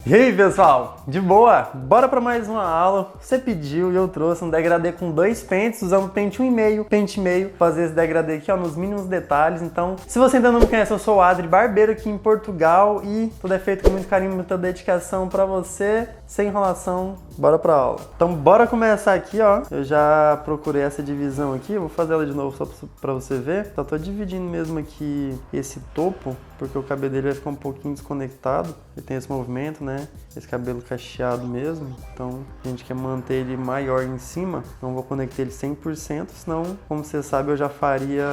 E aí pessoal, de boa? Bora para mais uma aula. Você pediu e eu trouxe um degradê com dois pentes, usando pente 1,5, pente meio, fazer esse degradê aqui ó, nos mínimos detalhes. Então, se você ainda não me conhece, eu sou o Adri, barbeiro aqui em Portugal e tudo é feito com muito carinho, muita dedicação para você, sem enrolação. Bora pra aula. Então bora começar aqui ó, eu já procurei essa divisão aqui, eu vou fazer ela de novo só para você ver. Só tô dividindo mesmo aqui esse topo, porque o cabelo dele vai ficar um pouquinho desconectado. Ele tem esse movimento, né? Esse cabelo cacheado mesmo. Então a gente quer manter ele maior em cima. Não vou conectar ele 100%, senão, como você sabe, eu já faria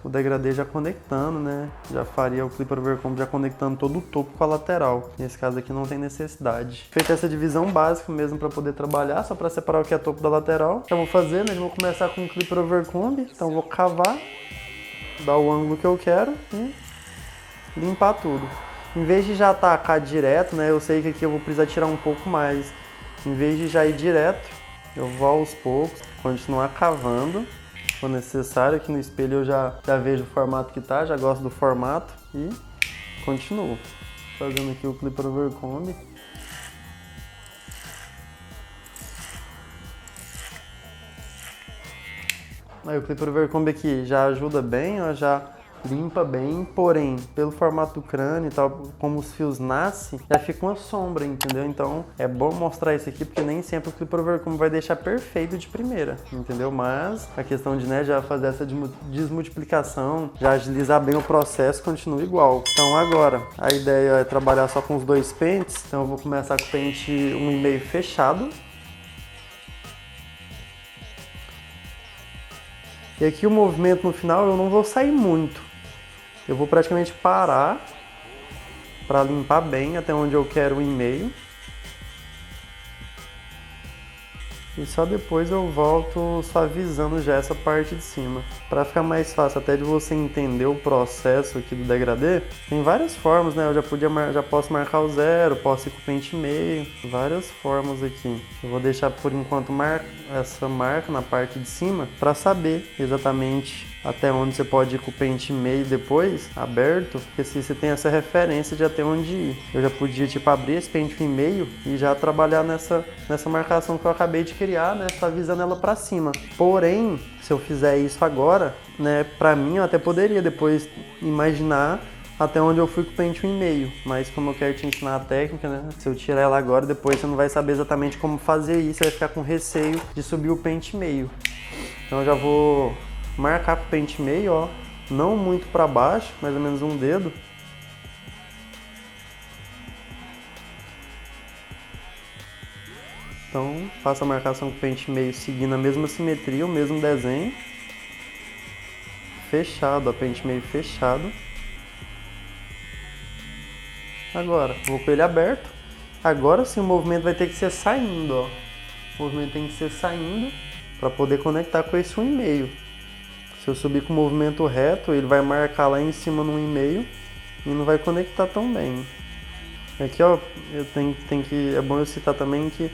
o degradê já conectando, né? Já faria o clipper overcomb já conectando todo o topo com a lateral. Nesse caso aqui não tem necessidade. Feita essa divisão básica mesmo para poder trabalhar, só para separar o que é topo da lateral. Já vou fazer, né? Já vou começar com o clipper overcomb. Então vou cavar, dar o ângulo que eu quero e limpar tudo. Em vez de já atacar direto, né, eu sei que aqui eu vou precisar tirar um pouco mais. Em vez de já ir direto, eu vou aos poucos, continuar cavando. Se for necessário, aqui no espelho eu já vejo o formato que tá, já gosto do formato e continuo. Fazendo aqui o clipper overcomb. Aí o clipper overcomb aqui já ajuda bem, ó, já limpa bem, porém, pelo formato do crânio e tal, como os fios nascem, já fica uma sombra, entendeu? Então, é bom mostrar isso aqui, porque nem sempre o clipper overcomb vai deixar perfeito de primeira, entendeu? Mas a questão de, né, já fazer essa desmultiplicação, já agilizar bem o processo, continua igual. Então, agora, a ideia é trabalhar só com os dois pentes, então eu vou começar com o pente 1,5 fechado. E aqui o movimento no final eu não vou sair muito. Eu vou praticamente parar para limpar bem até onde eu quero o 1,5. E só depois eu volto suavizando já essa parte de cima. Para ficar mais fácil até de você entender o processo aqui do degradê, tem várias formas, né? Eu já posso marcar o zero, posso ir com o pente meio, várias formas aqui. Eu vou deixar por enquanto essa marca na parte de cima para saber exatamente até onde você pode ir com o pente meio depois, aberto, porque se você tem essa referência de até onde ir. Eu já podia tipo abrir esse pente meio e já trabalhar nessa marcação que eu acabei de criar, né, suavizando ela para cima. Porém, se eu fizer isso agora, né, para mim eu até poderia depois imaginar até onde eu fui com o pente 1,5, mas como eu quero te ensinar a técnica, né, se eu tirar ela agora, depois você não vai saber exatamente como fazer isso, você vai ficar com receio de subir o pente meio. Então eu já vou marcar com o pente meio, ó, não muito para baixo, mais ou menos um dedo. Então, faço a marcação com o pente meio seguindo a mesma simetria, o mesmo desenho. Fechado, ó, pente meio fechado. Agora, vou com ele aberto. Agora sim o movimento vai ter que ser saindo, ó. O movimento tem que ser saindo para poder conectar com esse 1,5. Se eu subir com o movimento reto, ele vai marcar lá em cima no 1,5 e não vai conectar tão bem. Aqui, ó, é bom eu citar também que,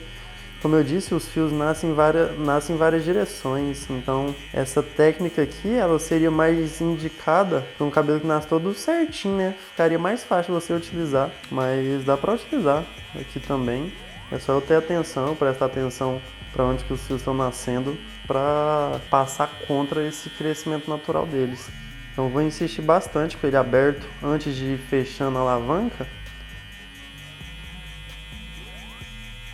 como eu disse, os fios nascem em várias direções. Então, essa técnica aqui, ela seria mais indicada para um cabelo que nasce todo certinho, né? Ficaria mais fácil você utilizar, mas dá para utilizar aqui também. É só eu ter atenção, prestar atenção para onde que os fios estão nascendo, para passar contra esse crescimento natural deles. Então vou insistir bastante com ele aberto antes de ir fechando a alavanca,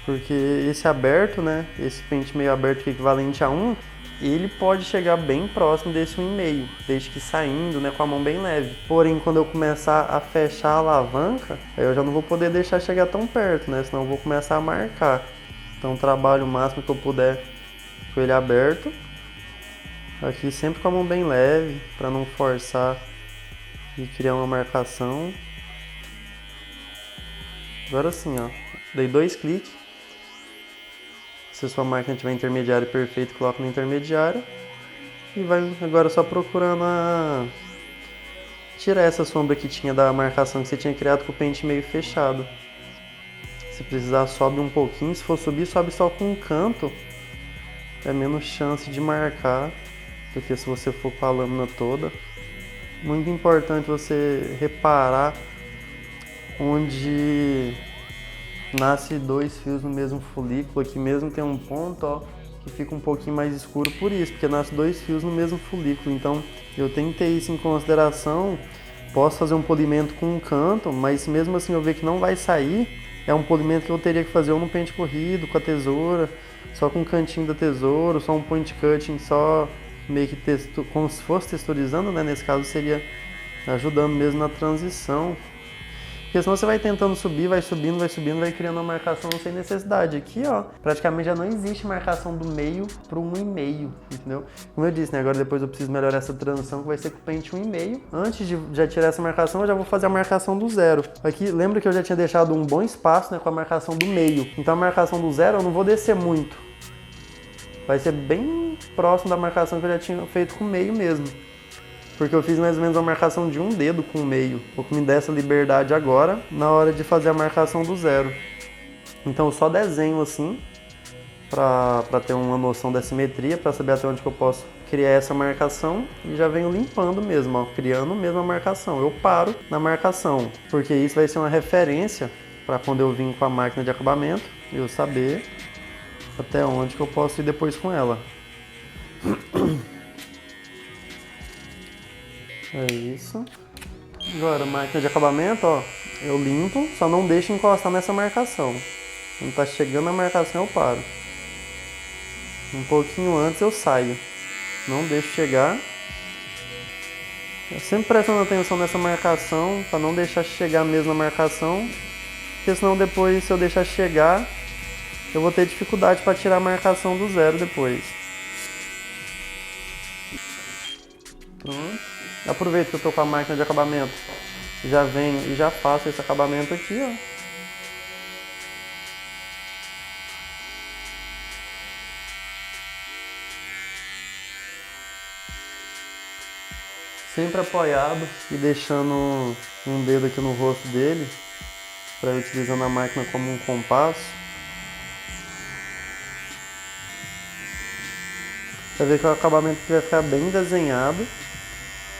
porque esse aberto, né, esse pente meio aberto que é equivalente a 1, ele pode chegar bem próximo desse 1,5, desde que saindo, né, com a mão bem leve. Porém, quando eu começar a fechar a alavanca, eu já não vou poder deixar chegar tão perto, né, senão eu vou começar a marcar. Então trabalho o máximo que eu puder com ele aberto. Aqui sempre com a mão bem leve, para não forçar e criar uma marcação. Agora sim, ó, dei 2 cliques. Se a sua máquina tiver intermediária perfeito, coloca no intermediário. E vai agora só procurando tirar essa sombra que tinha da marcação que você tinha criado com o pente meio fechado. Se precisar, sobe um pouquinho. Se for subir, sobe só com um canto. É menos chance de marcar do que se você for com a lâmina toda. Muito importante você reparar onde nasce 2 fios no mesmo folículo. Aqui mesmo tem um ponto, ó, que fica um pouquinho mais escuro por isso, porque nasce 2 fios no mesmo folículo. Então eu tenho que ter isso em consideração. Posso fazer um polimento com um canto, mas mesmo assim eu ver que não vai sair, é um polimento que eu teria que fazer ou no pente corrido, com a tesoura, só com o cantinho da tesoura, só um point cutting, só meio que como se fosse texturizando, né? Nesse caso seria ajudando mesmo na transição. Porque senão você vai tentando subir, vai subindo, vai criando uma marcação sem necessidade. Aqui, ó, praticamente já não existe marcação do meio para o 1,5, entendeu? Como eu disse, né? Agora depois eu preciso melhorar essa transição, que vai ser com o pente 1,5. Antes de já tirar essa marcação, eu já vou fazer a marcação do 0. Aqui, lembra que eu já tinha deixado um bom espaço, né, com a marcação do meio. Então a marcação do 0 eu não vou descer muito. Vai ser bem próximo da marcação que eu já tinha feito com o meio mesmo. Porque eu fiz mais ou menos uma marcação de um dedo com o meio. Vou me dar essa liberdade agora, na hora de fazer a marcação do 0. Então eu só desenho assim, para ter uma noção da simetria, para saber até onde que eu posso criar essa marcação. E já venho limpando mesmo, ó, criando mesmo a marcação. Eu paro na marcação, porque isso vai ser uma referência para quando eu vim com a máquina de acabamento, eu saber até onde que eu posso ir depois com ela. É isso. Agora, máquina de acabamento, ó, eu limpo, só não deixo encostar nessa marcação. Quando tá chegando a marcação, eu paro. Um pouquinho antes eu saio. Não deixo chegar. Eu sempre prestando atenção nessa marcação, para não deixar chegar a mesma marcação. Porque senão depois, se eu deixar chegar, eu vou ter dificuldade para tirar a marcação do 0 depois. Pronto. Aproveito que eu tô com a máquina de acabamento, já venho e já faço esse acabamento aqui, ó. Sempre apoiado e deixando um dedo aqui no rosto dele, para utilizando a máquina como um compasso. Vai ver que o acabamento aqui vai ficar bem desenhado.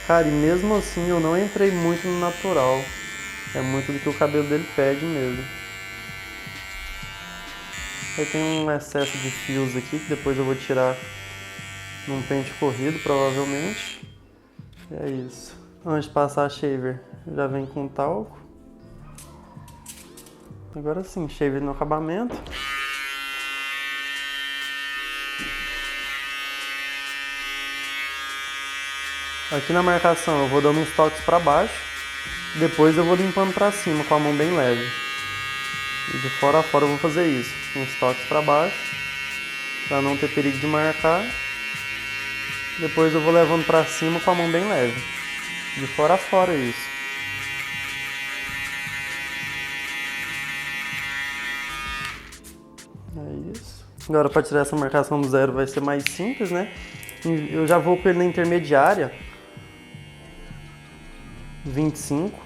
Cara, e mesmo assim eu não entrei muito no natural. É muito do que o cabelo dele pede mesmo. Aí tem um excesso de fios aqui que depois eu vou tirar num pente corrido, provavelmente. E é isso. Antes de passar a shaver, já vem com talco. Agora sim, shaver no acabamento. Aqui na marcação eu vou dando uns toques para baixo, depois eu vou limpando para cima com a mão bem leve. E de fora a fora eu vou fazer isso, uns toques para baixo, para não ter perigo de marcar. Depois eu vou levando para cima com a mão bem leve, de fora a fora isso. É isso. Agora para tirar essa marcação do 0 vai ser mais simples, né? Eu já vou com ele na intermediária, 25,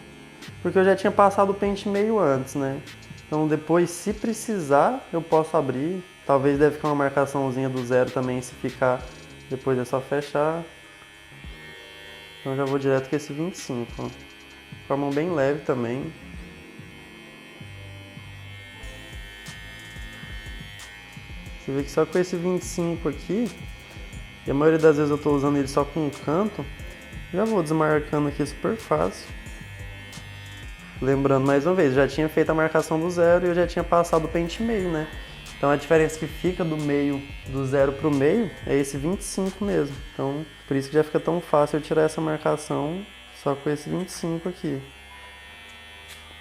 porque eu já tinha passado o pente meio antes, né? Então depois, se precisar, eu posso abrir. Talvez deve ficar uma marcaçãozinha do 0 também, se ficar, depois é só fechar. Então já vou direto com esse 25, ó. Com a mão bem leve também. Você vê que só com esse 25 aqui, e a maioria das vezes eu estou usando ele só com um canto, já vou desmarcando aqui super fácil. Lembrando mais uma vez, já tinha feito a marcação do 0 e eu já tinha passado o pente meio, né? Então a diferença que fica do meio, do 0 pro meio, é esse 25 mesmo. Então por isso que já fica tão fácil eu tirar essa marcação só com esse 25 aqui.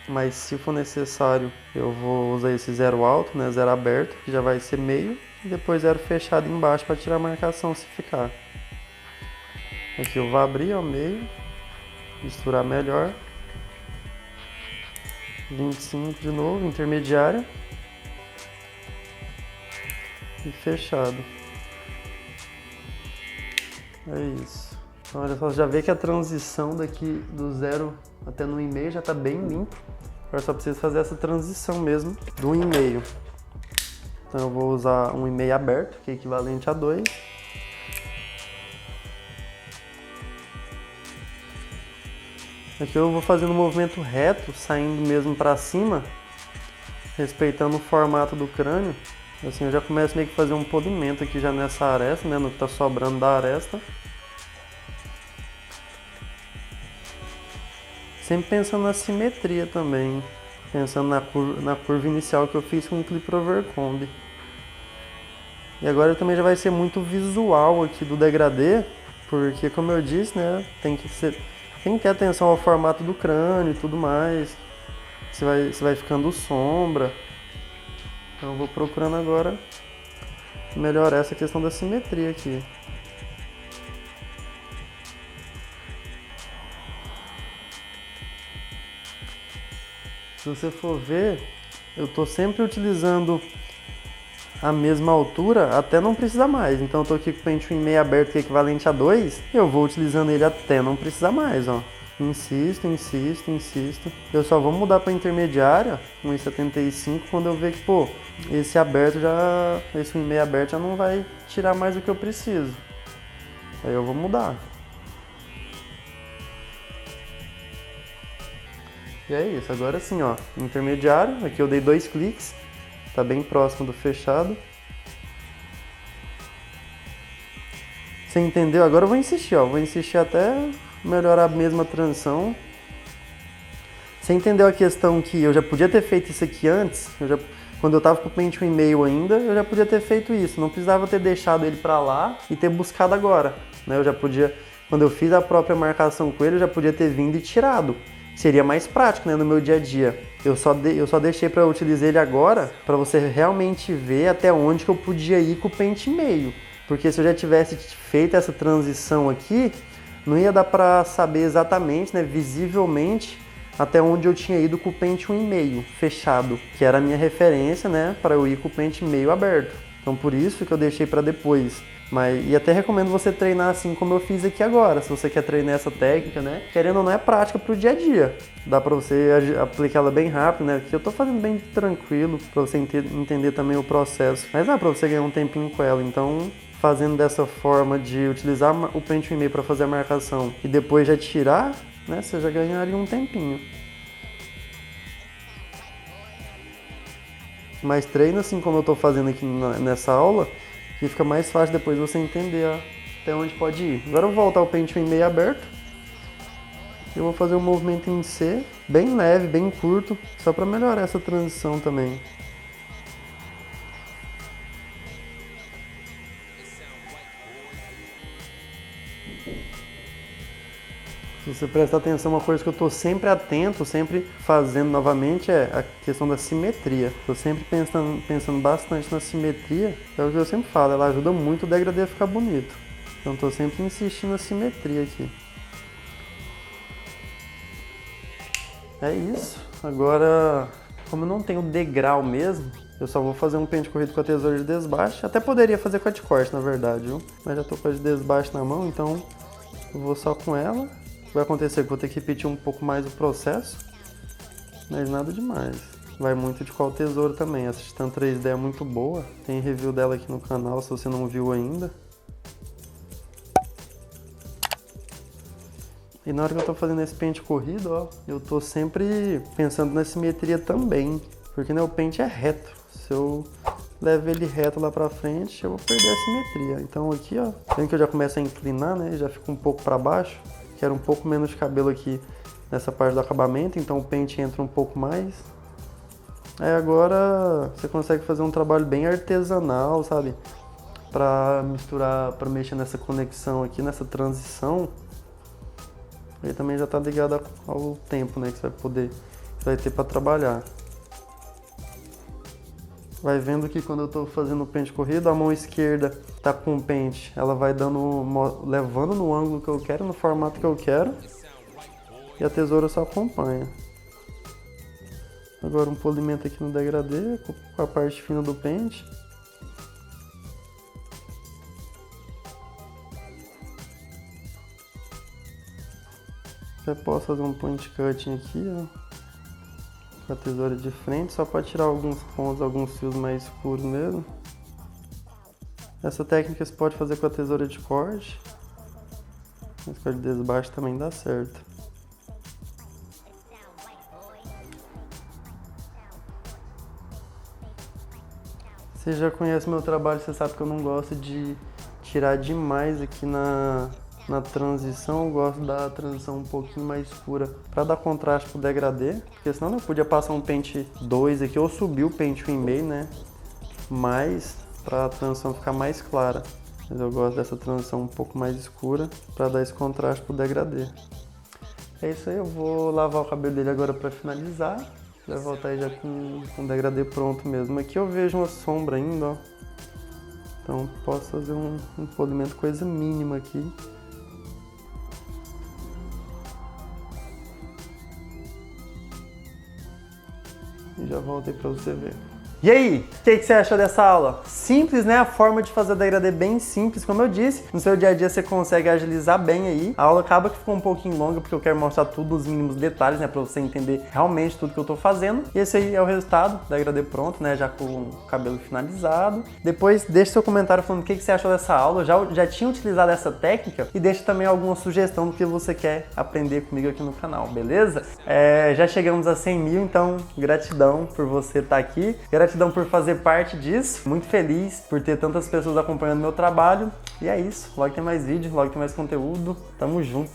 Mas se for necessário, eu vou usar esse 0 alto, né? 0 aberto, que já vai ser meio, e depois 0 fechado embaixo para tirar a marcação se ficar. Aqui eu vou abrir ao meio, misturar melhor. 25 de novo, intermediária. E fechado. É isso. Então, olha só, já vê que a transição daqui do 0 até no 1,5 já está bem limpo. Agora só preciso fazer essa transição mesmo do 1,5. Então eu vou usar um 1,5 aberto, que é equivalente a 2. Aqui eu vou fazendo um movimento reto, saindo mesmo para cima, respeitando o formato do crânio. Assim, eu já começo meio que fazer um polimento aqui já nessa aresta, né, no que tá sobrando da aresta. Sempre pensando na simetria também, pensando na curva inicial que eu fiz com o Clip Overcomb. E agora também já vai ser muito visual aqui do degradê, porque como eu disse, né, tem que ter atenção ao formato do crânio e tudo mais. Você vai ficando sombra. Então eu vou procurando agora melhorar essa questão da simetria aqui. Se você for ver, eu estou sempre utilizando a mesma altura até não precisar mais. Então eu estou aqui com o pente 1,5 aberto que é equivalente a 2, eu vou utilizando ele até não precisar mais, ó. Insisto, insisto, insisto. Eu só vou mudar para intermediária, 1,75, quando eu ver que, pô, esse 1,5 aberto já não vai tirar mais do que eu preciso. Aí eu vou mudar. E é isso, agora sim, ó, intermediário, aqui eu dei 2 cliques, tá bem próximo do fechado. Você entendeu? Agora eu vou insistir, ó, vou insistir até melhorar a mesma transição. Você entendeu a questão que eu já podia ter feito isso aqui antes? Quando eu tava com o pente 1,5 ainda, eu já podia ter feito isso, não precisava ter deixado ele pra lá e ter buscado agora, né? Eu já podia, quando eu fiz a própria marcação com ele, eu já podia ter vindo e tirado. Seria mais prático, né, no meu dia a dia. Eu só deixei para utilizar ele agora para você realmente ver até onde que eu podia ir com o pente meio. Porque se eu já tivesse feito essa transição aqui, não ia dar para saber exatamente, né, visivelmente, até onde eu tinha ido com o pente 1,5 fechado, que era a minha referência, né, para eu ir com o pente meio aberto. Então por isso que eu deixei para depois. E até recomendo você treinar assim como eu fiz aqui agora, se você quer treinar essa técnica, né? Querendo ou não, é prática pro dia a dia. Dá pra você aplicar ela bem rápido, né? Porque eu tô fazendo bem tranquilo, pra você entender também o processo. Mas dá pra você ganhar um tempinho com ela. Então, fazendo dessa forma de utilizar o pente 1,5 para fazer a marcação e depois já tirar, né? Você já ganharia um tempinho. Mas treina assim como eu tô fazendo aqui nessa aula, que fica mais fácil depois você entender até onde pode ir. Agora eu vou voltar o pente 1,5 aberto. Eu vou fazer um movimento em C, bem leve, bem curto, só para melhorar essa transição também. Se você prestar atenção, uma coisa que eu estou sempre atento, sempre fazendo novamente é a questão da simetria. Estou sempre pensando bastante na simetria, é o que eu sempre falo, ela ajuda muito o degradê a ficar bonito. Então estou sempre insistindo na simetria aqui. É isso. Agora, como eu não tenho degrau mesmo, eu só vou fazer um pente corrido com a tesoura de desbaste. Até poderia fazer com a de corte, na verdade, viu? Mas já estou com a de desbaste na mão, então eu vou só com ela. Vai acontecer que vou ter que repetir um pouco mais o processo, mas nada demais. Vai muito de qual tesouro também. Essa Titan 3D é muito boa, tem review dela aqui no canal se você não viu ainda. E na hora que eu tô fazendo esse pente corrido, ó, eu tô sempre pensando na simetria também, porque né, o pente é reto. Se eu levo ele reto lá pra frente, eu vou perder a simetria. Então aqui, ó, vendo que eu já começo a inclinar, né, já fica um pouco pra baixo. Quero um pouco menos de cabelo aqui nessa parte do acabamento, então o pente entra um pouco mais. Aí agora você consegue fazer um trabalho bem artesanal, sabe? Pra misturar, pra mexer nessa conexão aqui, nessa transição. Aí também já tá ligado ao tempo, né, que você vai ter pra trabalhar. Vai vendo que quando eu tô fazendo o pente corrido, a mão esquerda tá com o pente, ela vai levando no ângulo que eu quero, no formato que eu quero, e a tesoura só acompanha. Agora um polimento aqui no degradê, com a parte fina do pente. Eu posso fazer um point cutting aqui, ó, com a tesoura de frente, só para tirar alguns pontos, alguns fios mais escuros mesmo. Essa técnica você pode fazer com a tesoura de corte, mas com a de desbaste também dá certo. Você já conhece meu trabalho, você sabe que eu não gosto de tirar demais aqui na transição. Eu gosto da transição um pouquinho mais escura para dar contraste pro degradê, porque senão eu podia passar um pente 2 aqui ou subir o pente 1,5, né? Mas para a transição ficar mais clara. Mas eu gosto dessa transição um pouco mais escura para dar esse contraste pro degradê. É isso aí, eu vou lavar o cabelo dele agora para finalizar. Vai voltar aí já com o degradê pronto mesmo. Aqui eu vejo uma sombra ainda, ó. Então posso fazer um polimento, coisa mínima aqui. E já voltei para você ver. E aí, o que você achou dessa aula? Simples, né? A forma de fazer degradê bem simples, como eu disse. No seu dia a dia você consegue agilizar bem aí. A aula acaba que ficou um pouquinho longa, porque eu quero mostrar tudo, os mínimos detalhes, né? Pra você entender realmente tudo que eu tô fazendo. E esse aí é o resultado, degradê pronto, né? Já com o cabelo finalizado. Depois, deixa seu comentário falando o que você achou dessa aula. Eu já tinha utilizado essa técnica. E deixa também alguma sugestão do que você quer aprender comigo aqui no canal, beleza? Já chegamos a 100 mil, então gratidão por você estar aqui. Gratidão por fazer parte disso. Muito feliz por ter tantas pessoas acompanhando meu trabalho. E é isso. Logo tem mais vídeo, logo tem mais conteúdo. Tamo junto.